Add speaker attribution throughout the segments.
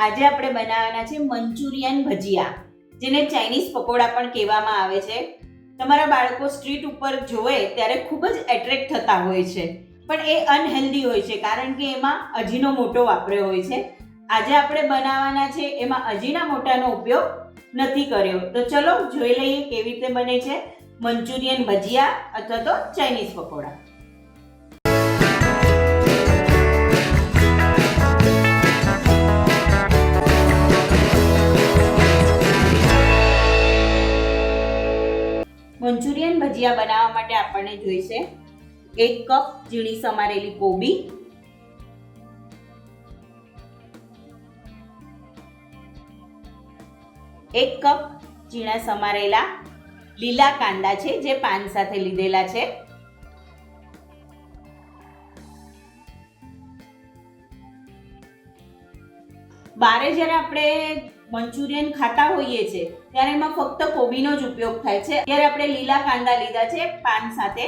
Speaker 1: આજે આપણે બનાવવાના છે મંચુરિયન ભજીયા, જેને ચાઇનીઝ પકોડા પણ કહેવામાં આવે છે. તમારા બાળકો સ્ટ્રીટ ઉપર જોવે ત્યારે ખૂબ જ એટ્રેક્ટ થતા હોય છે, પણ એ અનહેલ્ધી હોય છે કારણ કે એમાં અજીનોમોટો વાપર્યો હોય છે. આજે આપણે બનાવવાના છે એમાં અજીનોમોટાનો ઉપયોગ નથી કર્યો. તો ચલો જોઈ લઈએ કેવી રીતે બને છે મંચુરિયન ભજીયા અથવા તો ચાઇનીઝ પકોડા. મંચુરિયન ભજીયા બનાવવા માટે આપણને જોઈશે 1 કપ ઝીણી સમારેલી કોબી, 1 કપ ઝીણા સમારેલા લીલા કાંદા છે જે પાન સાથે લીધેલા છે, બારે જ્યારે આપણે મંચુરિયન ખાતા હોઈએ છીએ ત્યારે એમાં ફક્ત કોબીનો જ ઉપયોગ થાય છે. ત્યારે આપણે લીલા કાંદા લીધા છે પાન સાથે,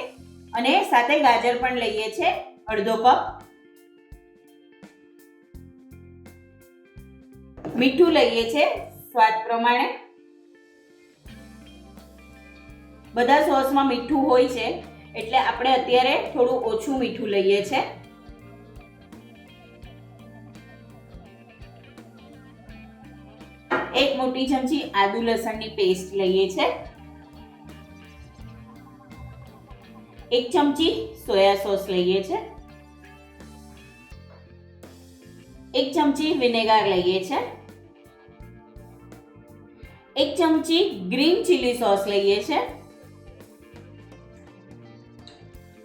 Speaker 1: અને સાથે ગાજર પણ લઈએ છીએ 1/2 કપ. મીઠું લઈએ છીએ સ્વાદ પ્રમાણે. બધા સોસમાં મીઠું હોય છે એટલે આપણે અત્યારે થોડું ઓછું મીઠું લઈએ છીએ. એક મોટી ચમચી આદુ લસણની પેસ્ટ લઈએ છે, 1 ચમચી સોયા સોસ લઈએ છે, 1 ચમચી વિનેગર લઈએ છે, 1 ચમચી ગ્રીન ચીલી સોસ લઈએ છે,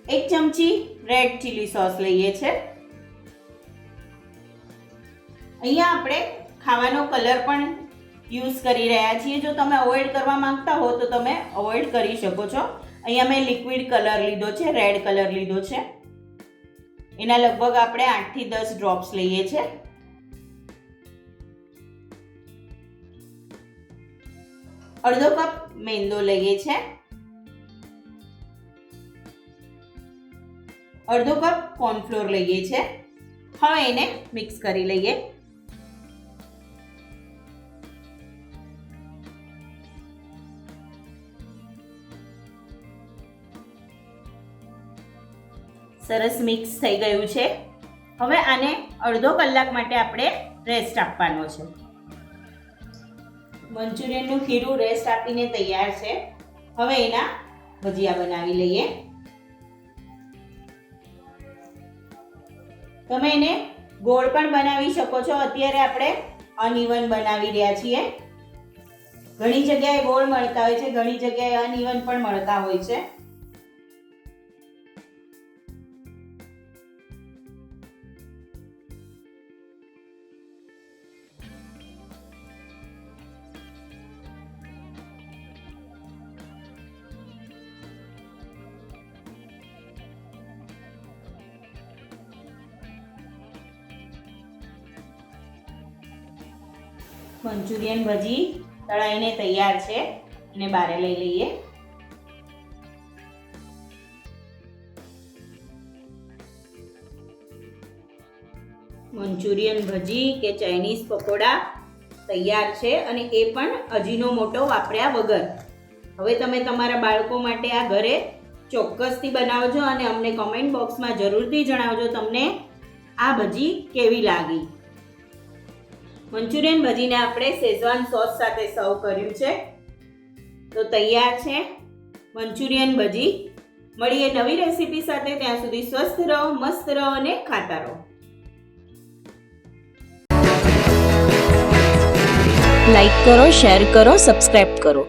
Speaker 1: 1 ચમચી રેડ ચીલી સોસ લઈએ છે. અહીંયા આપણે ખાવાનો કલર પણ યુઝ કરી રહ્યા છીએ. જો તમે અવોઇડ કરવા માંગતા હો તો તમે અવોઇડ કરી શકો છો. અહીંયા મેં લિક્વિડ કલર લીધો છે, રેડ કલર લીધો છે. એના લગભગ આપણે 8 થી 10 ડ્રોપ્સ લઈએ છે. અડધો કપ મેંદો લઈએ છે, અડધો કપ કોર્નફ્લોર લઈએ છે. હવે એને મિક્સ કરી લઈએ. સરસ મિક્સ થઈ ગયું છે. હવે આને અડધો કલાક માટે આપણે રેસ્ટ આપવાનો છે. મંચુરિયનનું ખીરું રેસ્ટ આપીને તૈયાર છે. હવે એના ભજીયા બનાવી લઈએ. તમે એને ગોળ પણ બનાવી શકો છો. અત્યારે આપણે અનઇવન બનાવી રહ્યા છીએ. ઘણી જગ્યાએ ગોળ મળતા હોય છે, ઘણી જગ્યાએ અનઇવન પણ મળતા હોય છે. મંચુરિયન ભજી તળાઈને તૈયાર છે, અને બારે લઈ લઈએ. મંચુરિયન ભજી કે ચાઇનીઝ પકોડા તૈયાર છે, અને એ પણ અજીનોમોટો વાપર્યા વગર. હવે તમે તમારા બાળકો માટે આ ઘરે ચોક્કસથી બનાવજો અને અમને કમેન્ટ બોક્સમાં જરૂરથી જણાવજો તમને આ ભજી કેવી લાગી. મંચુરિયન ભજીને આપણે શેઝવાન સોસ સાથે સર્વ કર્યું છે. તો તૈયાર છે મંચુરિયન ભજી. મળીએ નવી રેસીપી સાથે. ત્યાં સુધી સ્વસ્થ રહો, મસ્ત રહો અને ખાતા રહો.
Speaker 2: લાઈક કરો, શેર કરો, સબસ્ક્રાઇબ કરો.